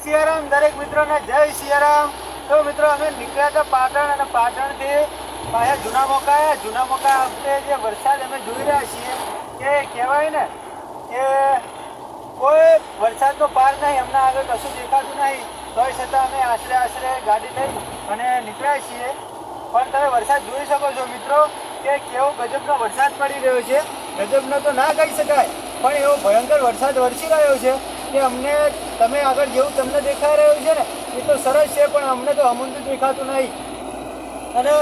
સિયારામ દરેક મિત્રોને જય સિયારામ। તો મિત્રો અમે નીકળ્યા હતા પાટણ અને પાટણથી પાછા જૂના મોકા આવ્યા। જૂના મોકા વખતે જે વરસાદ અમે જોઈ રહ્યા છીએ કે કહેવાય ને કે કોઈ વરસાદનો પાર નહીં, હમણાં આગળ કશું દેખાતું નહીં, તોય છતાં અમે આશરે ગાડી લઈ અને નીકળ્યા છીએ। પણ તમે વરસાદ જોઈ શકો છો મિત્રો કે કેવો ગજબનો વરસાદ પડી રહ્યો છે। ગજબનો તો ના કહી શકાય, પણ એવો ભયંકર વરસાદ વરસી રહ્યો છે કે અમને તમે આગળ જેવું તમને દેખાઈ રહ્યું છે ને એ તો સરસ છે, પણ અમને તો અમૂંદું દેખાતું નહીં। અને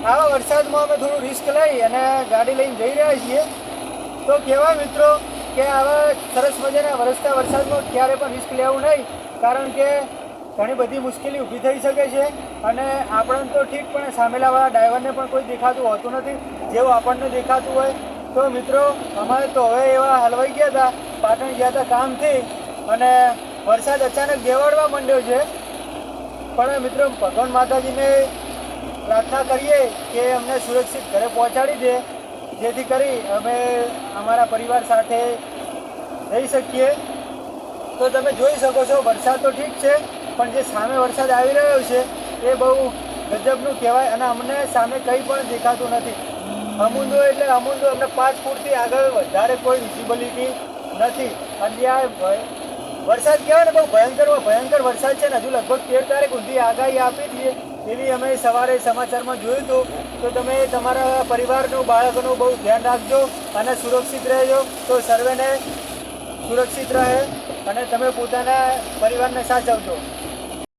આવા વરસાદમાં અમે થોડું રિસ્ક લઈ અને ગાડી લઈને જઈ રહ્યા છીએ। તો કહેવાય મિત્રો કે આવા સરસ મજાના વરસતા વરસાદમાં ક્યારે પણ રિસ્ક લેવું નહીં, કારણ કે ઘણી બધી મુશ્કેલી ઊભી થઈ શકે છે। અને આપણને તો ઠીક, પણ સામેલાવાળા ડ્રાઈવરને પણ કોઈ દેખાતું હોતું નથી જેવું આપણને દેખાતું હોય। તો મિત્રો અમારે તો હવે એવા હલવાઈ ગયા હતા, પાટણ ગયા હતા કામથી, અને વરસાદ અચાનક દેવાડવા માંડ્યો છે। પણ મિત્રો ભગવાન માતાજીને પ્રાર્થના કરીએ કે અમને સુરક્ષિત ઘરે પહોંચાડી દે, જેથી કરી અમે અમારા પરિવાર સાથે રહી શકીએ। તો તમે જોઈ શકો છો વરસાદ તો ઠીક છે, પણ જે સામે વરસાદ આવી રહ્યો છે એ બહુ ગજબનું કહેવાય, અને અમને સામે કંઈ પણ દેખાતું નથી। અમૂંદો એટલે અમૂંદો, અમને 5 ફૂટથી આગળ વધારે કોઈ વિઝિબિલિટી નથી। અને આ વરસાદ કહેવાય ને બહુ ભયંકર વરસાદ છે ને, હજુ લગભગ 13 તારીખ સુધી આગાહી આપી દઈએ એવી અમે સવારે સમાચારમાં જોયું હતું। તો તમે તમારા પરિવારનું, બાળકોનું બહુ ધ્યાન રાખજો અને સુરક્ષિત રહેજો, તો સર્વેને સુરક્ષિત રહે અને તમે પોતાના પરિવારને સાચવજો।